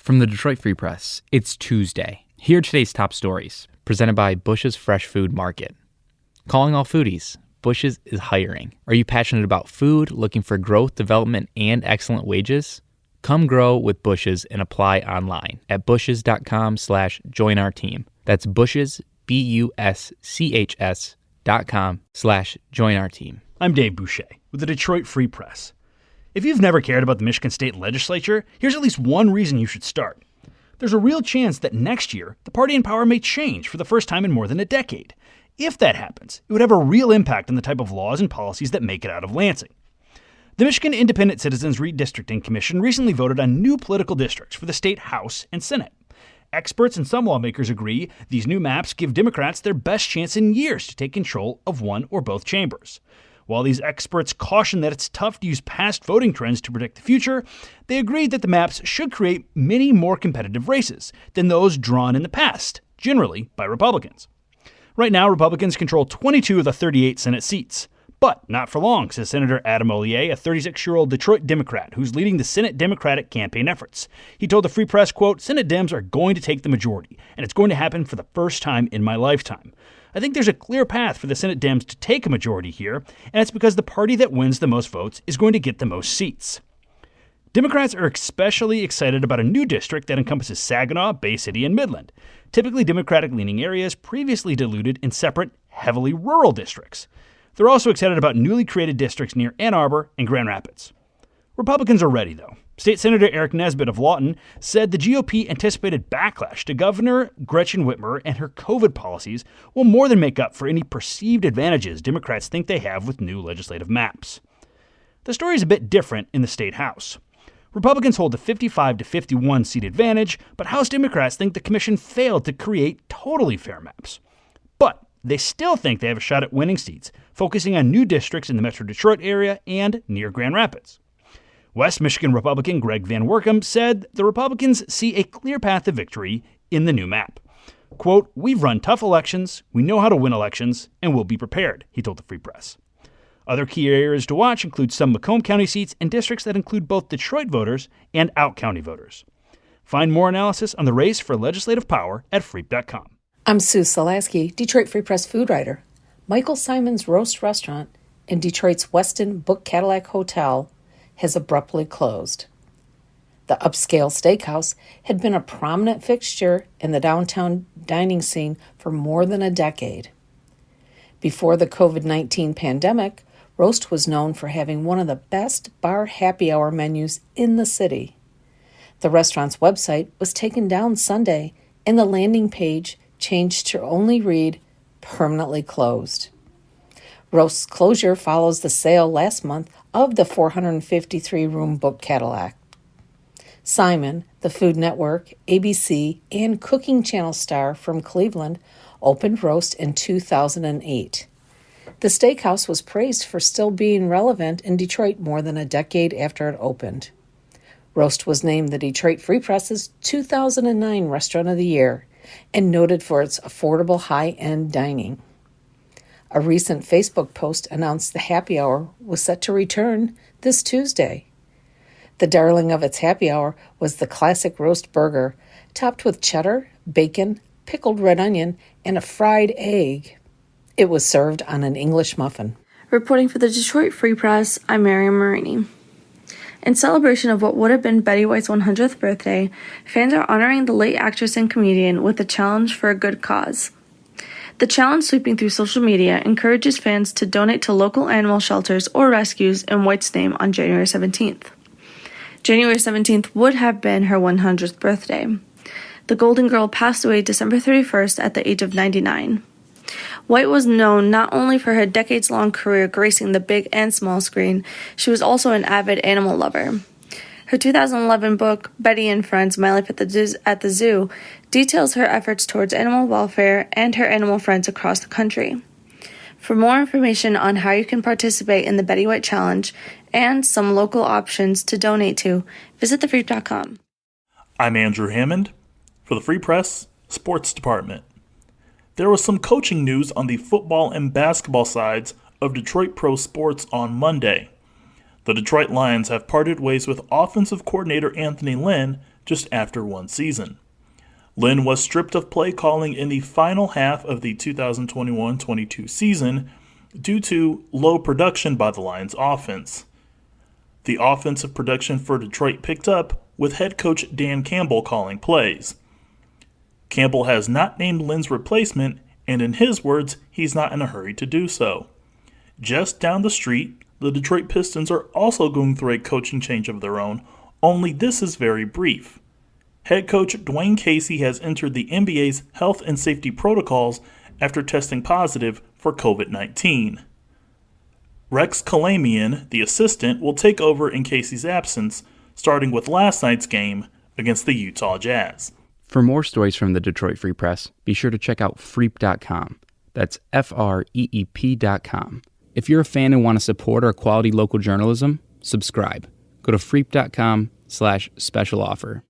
From the Detroit Free Press, it's Tuesday. Here are today's top stories, presented by Bush's Fresh Food Market. Calling all foodies, Bush's is hiring. Are you passionate about food, looking for growth, development, and excellent wages? Come grow with Bush's and apply online at bush's.com/join-our-team. That's Bush's, BUSCHS.com/join-our-team. I'm Dave Boucher with the Detroit Free Press. If you've never cared about the Michigan State Legislature, here's at least one reason you should start. There's a real chance that next year, the party in power may change for the first time in more than a decade. If that happens, it would have a real impact on the type of laws and policies that make it out of Lansing. The Michigan Independent Citizens Redistricting Commission recently voted on new political districts for the state House and Senate. Experts and some lawmakers agree these new maps give Democrats their best chance in years to take control of one or both chambers. While these experts caution that it's tough to use past voting trends to predict the future, they agreed that the maps should create many more competitive races than those drawn in the past, generally by Republicans. Right now, Republicans control 22 of the 38 Senate seats. But not for long, says Senator Adam Ollier, a 36-year-old Detroit Democrat who's leading the Senate Democratic campaign efforts. He told the Free Press, quote, "Senate Dems are going to take the majority, and it's going to happen for the first time in my lifetime. I think there's a clear path for the Senate Dems to take a majority here, and it's because the party that wins the most votes is going to get the most seats." Democrats are especially excited about a new district that encompasses Saginaw, Bay City, and Midland, typically Democratic-leaning areas previously diluted in separate, heavily rural districts. They're also excited about newly created districts near Ann Arbor and Grand Rapids. Republicans are ready, though. State Senator Eric Nesbitt of Lawton said the GOP anticipated backlash to Governor Gretchen Whitmer and her COVID policies will more than make up for any perceived advantages Democrats think they have with new legislative maps. The story is a bit different in the state House. Republicans hold a 55 to 51 seat advantage, but House Democrats think the commission failed to create totally fair maps. But they still think they have a shot at winning seats, focusing on new districts in the Metro Detroit area and near Grand Rapids. West Michigan Republican Greg Van Workum said the Republicans see a clear path to victory in the new map. Quote, "We've run tough elections, we know how to win elections, and we'll be prepared," he told the Free Press. Other key areas to watch include some Macomb County seats and districts that include both Detroit voters and out-county voters. Find more analysis on the race for legislative power at freep.com. I'm Sue Solaski, Detroit Free Press food writer. Michael Simon's Roast Restaurant in Detroit's Westin Book Cadillac Hotel has abruptly closed. The upscale steakhouse had been a prominent fixture in the downtown dining scene for more than a decade. Before the COVID-19 pandemic, Roast was known for having one of the best bar happy hour menus in the city. The restaurant's website was taken down Sunday, and the landing page changed to only read, "Permanently closed." Roast's closure follows the sale last month of the 453-room Book Cadillac. Simon, the Food Network, ABC, and Cooking Channel star from Cleveland, opened Roast in 2008. The steakhouse was praised for still being relevant in Detroit more than a decade after it opened. Roast was named the Detroit Free Press's 2009 Restaurant of the Year and noted for its affordable high-end dining. A recent Facebook post announced the happy hour was set to return this Tuesday. The darling of its happy hour was the classic roast burger, topped with cheddar, bacon, pickled red onion, and a fried egg. It was served on an English muffin. Reporting for the Detroit Free Press, I'm Miriam Marini. In celebration of what would have been Betty White's 100th birthday, fans are honoring the late actress and comedian with a challenge for a good cause. The challenge, sweeping through social media, encourages fans to donate to local animal shelters or rescues in White's name on January 17th. January 17th would have been her 100th birthday. The Golden Girl passed away December 31st at the age of 99. White was known not only for her decades-long career gracing the big and small screen, she was also an avid animal lover. Her 2011 book, Betty and Friends, My Life at the Zoo, details her efforts towards animal welfare and her animal friends across the country. For more information on how you can participate in the Betty White Challenge and some local options to donate to, visit thefreep.com. I'm Andrew Hammond for the Free Press Sports Department. There was some coaching news on the football and basketball sides of Detroit Pro Sports on Monday. The Detroit Lions have parted ways with offensive coordinator Anthony Lynn just after one season. Lynn was stripped of play calling in the final half of the 2021-22 season due to low production by the Lions offense. The offensive production for Detroit picked up with head coach Dan Campbell calling plays. Campbell has not named Lynn's replacement, and in his words, he's not in a hurry to do so. Just down the street, the Detroit Pistons are also going through a coaching change of their own, only this is very brief. Head coach Dwayne Casey has entered the NBA's health and safety protocols after testing positive for COVID-19. Rex Kalamian, the assistant, will take over in Casey's absence, starting with last night's game against the Utah Jazz. For more stories from the Detroit Free Press, be sure to check out freep.com. That's FREEP.com. If you're a fan and want to support our quality local journalism, subscribe. Go to freep.com/special offer.